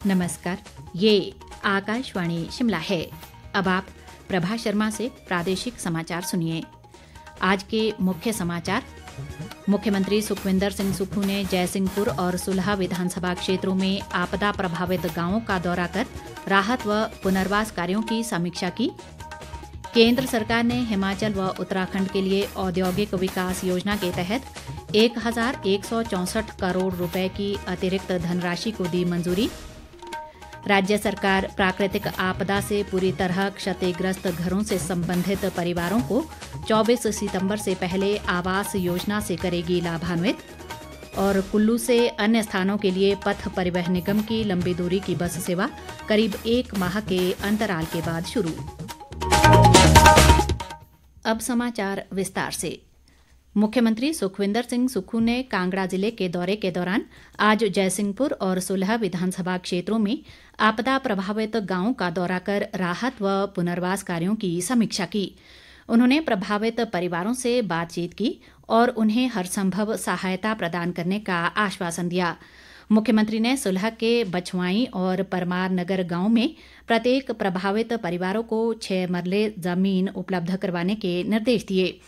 नमस्कार, ये आकाशवाणी शिमला है। अब आप प्रभा शर्मा से प्रादेशिक समाचार सुनिए। आज के मुख्य समाचार। मुख्यमंत्री सुखविंदर सिंह सुक्खू ने जयसिंहपुर और सुलह विधानसभा क्षेत्रों में आपदा प्रभावित गांवों का दौरा कर राहत व पुनर्वास कार्यों की समीक्षा की। केंद्र सरकार ने हिमाचल व उत्तराखंड के लिए औद्योगिक विकास योजना के तहत 1164 करोड़ रुपए की अतिरिक्त धनराशि को दी मंजूरी। राज्य सरकार प्राकृतिक आपदा से पूरी तरह क्षतिग्रस्त घरों से संबंधित परिवारों को 24 सितंबर से पहले आवास योजना से करेगी लाभान्वित। और कुल्लू से अन्य स्थानों के लिए पथ परिवहन निगम की लंबी दूरी की बस सेवा करीब 1 माह के अंतराल के बाद शुरू। अब समाचार विस्तार से। मुख्यमंत्री सुखविंदर सिंह सुक्खू ने कांगड़ा जिले के दौरे के दौरान आज जयसिंहपुर और सुलह विधानसभा क्षेत्रों में आपदा प्रभावित गांवों का दौरा कर राहत व पुनर्वास कार्यों की समीक्षा की। उन्होंने प्रभावित परिवारों से बातचीत की और उन्हें हरसंभव सहायता प्रदान करने का आश्वासन दिया। मुख्यमंत्री ने सुलह के बछवाई और परमार नगर गांव में प्रत्येक प्रभावित परिवारों को 6 मरले जमीन उपलब्ध करवाने के निर्देश दिए।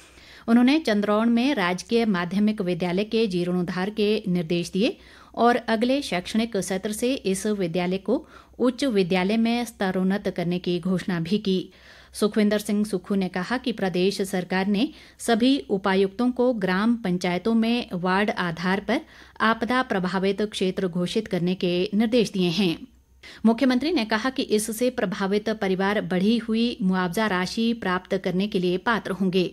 उन्होंने चंद्रौन में राजकीय माध्यमिक विद्यालय के जीर्णोद्धार के निर्देश दिए और अगले शैक्षणिक सत्र से इस विद्यालय को उच्च विद्यालय में स्तरोन्नत करने की घोषणा भी की। सुखविंदर सिंह सुक्खू ने कहा कि प्रदेश सरकार ने सभी उपायुक्तों को ग्राम पंचायतों में वार्ड आधार पर आपदा प्रभावित क्षेत्र घोषित करने के निर्देश दिए हैं। मुख्यमंत्री ने कहा कि इससे प्रभावित परिवार बढ़ी हुई मुआवजा राशि प्राप्त करने के लिए पात्र होंगे।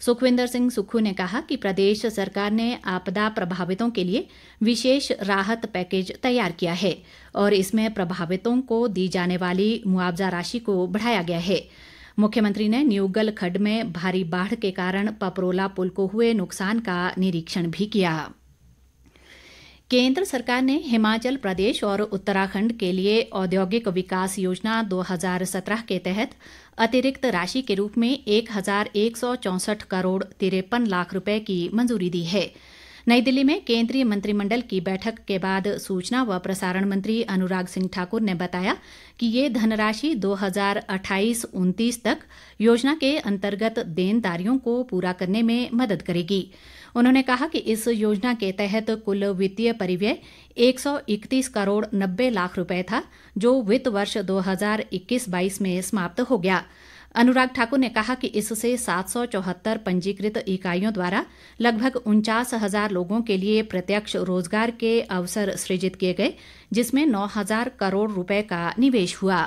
सुखविंदर सिंह सुक्खू ने कहा कि प्रदेश सरकार ने आपदा प्रभावितों के लिए विशेष राहत पैकेज तैयार किया है और इसमें प्रभावितों को दी जाने वाली मुआवजा राशि को बढ़ाया गया है। मुख्यमंत्री ने न्यूगल खड्ड में भारी बाढ़ के कारण पपरोला पुल को हुए नुकसान का निरीक्षण भी किया। केंद्र सरकार ने हिमाचल प्रदेश और उत्तराखंड के लिए औद्योगिक विकास योजना 2017 के तहत अतिरिक्त राशि के रूप में 1164 करोड़ 53 लाख रुपए की मंजूरी दी है। नई दिल्ली में केंद्रीय मंत्रिमंडल की बैठक के बाद सूचना व प्रसारण मंत्री अनुराग सिंह ठाकुर ने बताया कि ये धनराशि 2028-29 तक योजना के अंतर्गत देनदारियों को पूरा करने में मदद करेगी। उन्होंने कहा कि इस योजना के तहत कुल वित्तीय परिव्यय 131 करोड़ 90 लाख रुपए था, जो वित्त वर्ष 2021-22 में समाप्त हो गया। अनुराग ठाकुर ने कहा कि इससे 774 पंजीकृत इकाइयों द्वारा लगभग 49,000 लोगों के लिए प्रत्यक्ष रोजगार के अवसर सृजित किए गए, जिसमें 9,000 करोड़ रुपए का निवेश हुआ।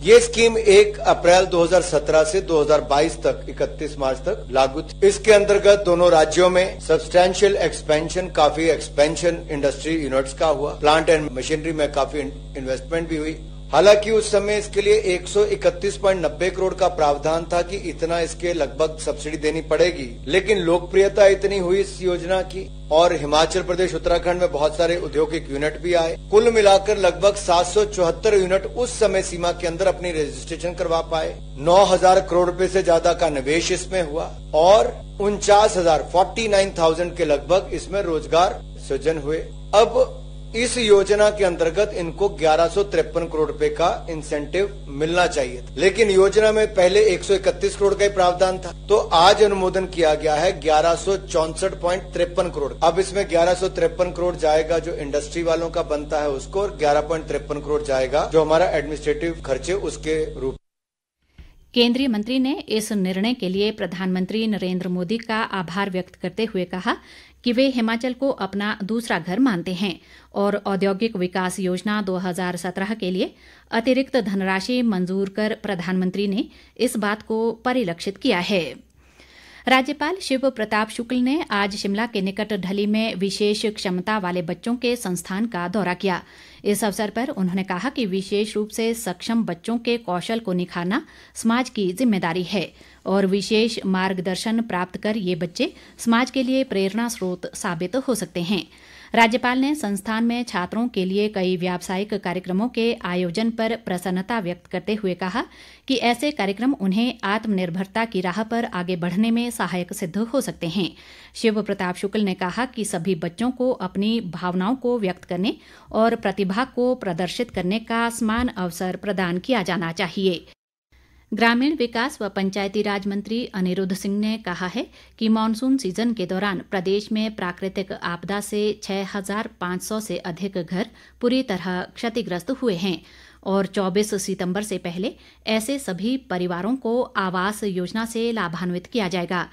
ये स्कीम 1 अप्रैल 2017 से 2022 तक 31 मार्च तक लागू थी। इसके अंतर्गत दोनों राज्यों में सब्सटैंशियल एक्सपेंशन, काफी एक्सपेंशन इंडस्ट्री यूनिट्स का हुआ। प्लांट एंड मशीनरी में काफी इन्वेस्टमेंट भी हुई। हालांकि उस समय इसके लिए 131.90 करोड़ का प्रावधान था कि इतना इसके लगभग सब्सिडी देनी पड़ेगी, लेकिन लोकप्रियता इतनी हुई इस योजना की और हिमाचल प्रदेश उत्तराखंड में बहुत सारे औद्योगिक यूनिट भी आए। कुल मिलाकर लगभग 774 यूनिट उस समय सीमा के अंदर अपनी रजिस्ट्रेशन करवा पाए। 9,000 करोड़ रुपए से ज्यादा का निवेश इसमें हुआ और 49,000 के लगभग इसमें रोजगार सृजन हुए। अब इस योजना के अंतर्गत इनको 1153 करोड़ रुपए का इंसेंटिव मिलना चाहिए था, लेकिन योजना में पहले 131 करोड़ का ही प्रावधान था, तो आज अनुमोदन किया गया है 1164.53 करोड़। अब इसमें 1153 करोड़ जाएगा जो इंडस्ट्री वालों का बनता है उसको, और 11.53 करोड़ जाएगा जो हमारा एडमिनिस्ट्रेटिव खर्चे उसके रूप। केंद्रीय मंत्री ने इस निर्णय के लिए प्रधानमंत्री नरेंद्र मोदी का आभार व्यक्त करते हुए कहा कि वे हिमाचल को अपना दूसरा घर मानते हैं और औद्योगिक विकास योजना 2017 के लिए अतिरिक्त धनराशि मंजूर कर प्रधानमंत्री ने इस बात को परिलक्षित किया है। राज्यपाल शिव प्रताप शुक्ल ने आज शिमला के निकट ढली में विशेष क्षमता वाले बच्चों के संस्थान का दौरा किया। इस अवसर पर उन्होंने कहा कि विशेष रूप से सक्षम बच्चों के कौशल को निखारना समाज की जिम्मेदारी है और विशेष मार्गदर्शन प्राप्त कर ये बच्चे समाज के लिए प्रेरणा स्रोत साबित हो सकते हैं। राज्यपाल ने संस्थान में छात्रों के लिए कई व्यावसायिक कार्यक्रमों के आयोजन पर प्रसन्नता व्यक्त करते हुए कहा कि ऐसे कार्यक्रम उन्हें आत्मनिर्भरता की राह पर आगे बढ़ने में सहायक सिद्ध हो सकते हैं। शिव प्रताप शुक्ल ने कहा कि सभी बच्चों को अपनी भावनाओं को व्यक्त करने और प्रतिभा प्रतिभा को प्रदर्शित करने का समान अवसर प्रदान किया जाना चाहिए। ग्रामीण विकास व पंचायती राज मंत्री अनिरुद्ध सिंह ने कहा है कि मॉनसून सीजन के दौरान प्रदेश में प्राकृतिक आपदा से 6,500 से अधिक घर पूरी तरह क्षतिग्रस्त हुए हैं और 24 सितंबर से पहले ऐसे सभी परिवारों को आवास योजना से लाभान्वित किया जाएगा।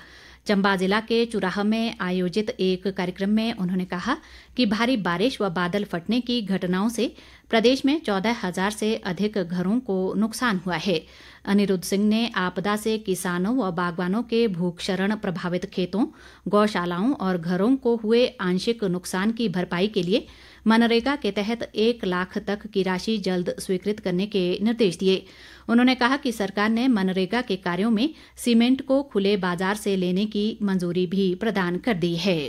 चंबा जिला के चुराह में आयोजित एक कार्यक्रम में उन्होंने कहा कि भारी बारिश व बादल फटने की घटनाओं से प्रदेश में 14,000 से अधिक घरों को नुकसान हुआ है। अनिरुद्ध सिंह ने आपदा से किसानों व बागवानों के भूक्षरण प्रभावित खेतों, गौशालाओं और घरों को हुए आंशिक नुकसान की भरपाई के लिए मनरेगा के तहत 1 लाख तक की राशि जल्द स्वीकृत करने के निर्देश दिए। उन्होंने कहा कि सरकार ने मनरेगा के कार्यों में सीमेंट को खुले बाजार से लेने की मंजूरी भी प्रदान कर दी है।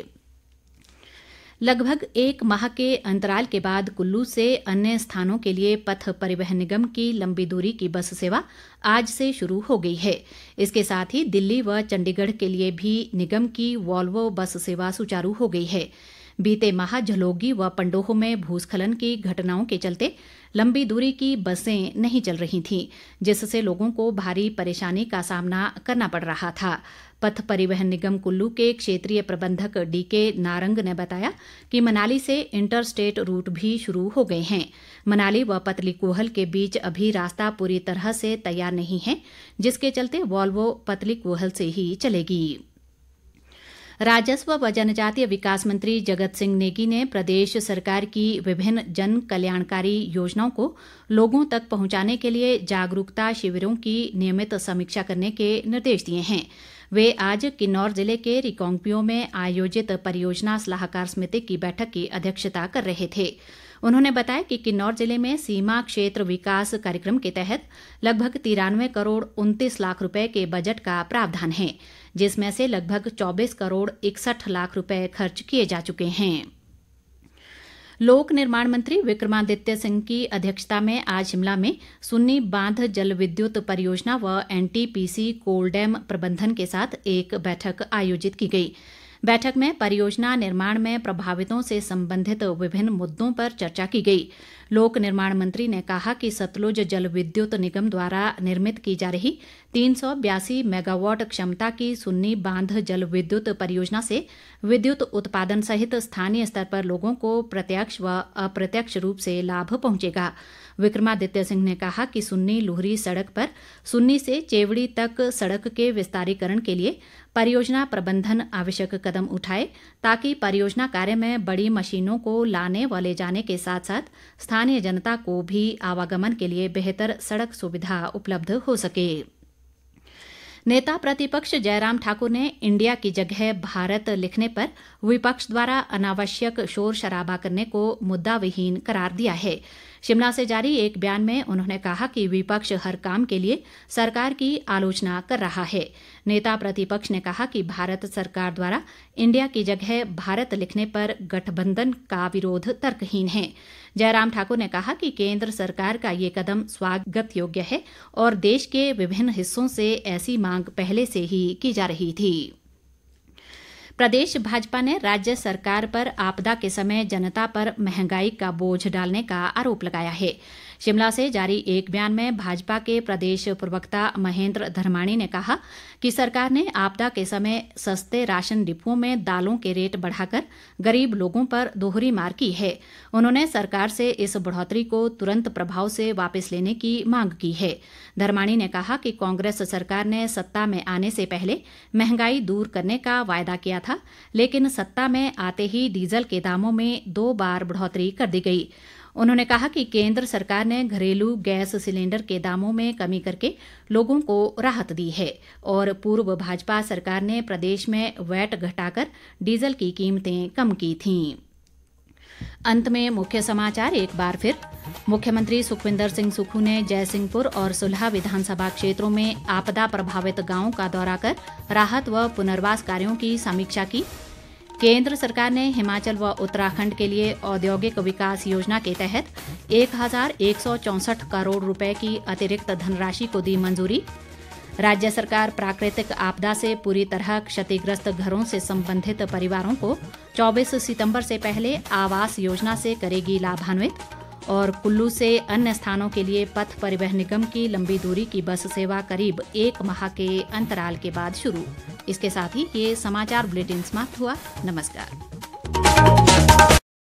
लगभग 1 माह के अंतराल के बाद कुल्लू से अन्य स्थानों के लिए पथ परिवहन निगम की लंबी दूरी की बस सेवा आज से शुरू हो गई है। इसके साथ ही दिल्ली व चंडीगढ़ के लिए भी निगम की वॉल्वो बस सेवा सुचारू हो गई है। बीते माह झलोगी व पंडोह में भूस्खलन की घटनाओं के चलते लंबी दूरी की बसें नहीं चल रही थीं, जिससे लोगों को भारी परेशानी का सामना करना पड़ रहा था। पथ परिवहन निगम कुल्लू के क्षेत्रीय प्रबंधक डीके नारंग ने बताया कि मनाली से इंटर स्टेट रूट भी शुरू हो गए हैं। मनाली व पतलीकूहल के बीच अभी रास्ता पूरी तरह से तैयार नहीं है, जिसके चलते वॉल्वो पतलीकूहल से ही चलेगी। राजस्व व जनजातीय विकास मंत्री जगत सिंह नेगी ने प्रदेश सरकार की विभिन्न जन कल्याणकारी योजनाओं को लोगों तक पहुंचाने के लिए जागरूकता शिविरों की नियमित समीक्षा करने के निर्देश दिए हैं। वे आज किन्नौर जिले के रिकांगपिओ में आयोजित परियोजना सलाहकार समिति की बैठक की अध्यक्षता कर रहे थे। उन्होंने बताया कि किन्नौर जिले में सीमा क्षेत्र विकास कार्यक्रम के तहत लगभग 93 करोड़ 29 लाख रुपए के बजट का प्रावधान है, जिसमें से लगभग 24 करोड़ 61 लाख रुपए खर्च किए जा चुके हैं। लोक निर्माण मंत्री विक्रमादित्य सिंह की अध्यक्षता में आज शिमला में सुन्नी बांध जल विद्युत परियोजना व एनटीपीसी कोलडैम प्रबंधन के साथ एक बैठक आयोजित की गई। बैठक में परियोजना निर्माण में प्रभावितों से संबंधित विभिन्न मुद्दों पर चर्चा की गई। लोक निर्माण मंत्री ने कहा कि सतलुज जल विद्युत निगम द्वारा निर्मित की जा रही 382 मेगावाट क्षमता की सुन्नी बांध जल विद्युत परियोजना से विद्युत उत्पादन सहित स्थानीय स्तर पर लोगों को प्रत्यक्ष व अप्रत्यक्ष रूप से लाभ पहुंचेगा। विक्रमादित्य सिंह ने कहा कि सुन्नी लुहरी सड़क पर सुन्नी से चेवड़ी तक सड़क के विस्तारीकरण के लिए परियोजना प्रबंधन आवश्यक कदम उठाए, ताकि परियोजना कार्य में बड़ी मशीनों को लाने व ले जाने के साथ साथ स्थानीय जनता को भी आवागमन के लिए बेहतर सड़क सुविधा उपलब्ध हो सके। नेता प्रतिपक्ष जयराम ठाकुर ने इंडिया की जगह भारत लिखने पर विपक्ष द्वारा अनावश्यक शोर शराबा करने को मुद्दा विहीन करार दिया है। शिमला से जारी एक बयान में उन्होंने कहा कि विपक्ष हर काम के लिए सरकार की आलोचना कर रहा है। नेता प्रतिपक्ष ने कहा कि भारत सरकार द्वारा इंडिया की जगह भारत लिखने पर गठबंधन का विरोध तर्कहीन है। जयराम ठाकुर ने कहा कि केंद्र सरकार का ये कदम स्वागत योग्य है और देश के विभिन्न हिस्सों से ऐसी मांग पहले से ही की जा रही थी। प्रदेश भाजपा ने राज्य सरकार पर आपदा के समय जनता पर महंगाई का बोझ डालने का आरोप लगाया है। शिमला से जारी एक बयान में भाजपा के प्रदेश प्रवक्ता महेंद्र धर्माणी ने कहा कि सरकार ने आपदा के समय सस्ते राशन डिपुओं में दालों के रेट बढ़ाकर गरीब लोगों पर दोहरी मार की है। उन्होंने सरकार से इस बढ़ोतरी को तुरंत प्रभाव से वापस लेने की मांग की है। धर्माणी ने कहा कि कांग्रेस सरकार ने सत्ता में आने से पहले महंगाई दूर करने का वायदा किया था, लेकिन सत्ता में आते ही डीजल के दामों में 2 बार बढ़ोतरी कर दी गई। उन्होंने कहा कि केंद्र सरकार ने घरेलू गैस सिलेंडर के दामों में कमी करके लोगों को राहत दी है और पूर्व भाजपा सरकार ने प्रदेश में वैट घटाकर डीजल की कीमतें कम की थीं। अंत में मुख्य समाचार एक बार फिर। मुख्यमंत्री सुखविंदर सिंह सुक्खू ने जयसिंहपुर और सुलह विधानसभा क्षेत्रों में आपदा प्रभावित गांवों का दौरा कर राहत व पुनर्वास कार्यों की समीक्षा की। केंद्र सरकार ने हिमाचल व उत्तराखंड के लिए औद्योगिक विकास योजना के तहत 1164 करोड़ रुपए की अतिरिक्त धनराशि को दी मंजूरी। राज्य सरकार प्राकृतिक आपदा से पूरी तरह क्षतिग्रस्त घरों से संबंधित परिवारों को 24 सितंबर से पहले आवास योजना से करेगी लाभान्वित। और कुल्लू से अन्य स्थानों के लिए पथ परिवहन निगम की लंबी दूरी की बस सेवा करीब 1 माह के अंतराल के बाद शुरू। इसके साथ ही ये समाचार बुलेटिन समाप्त हुआ। नमस्कार।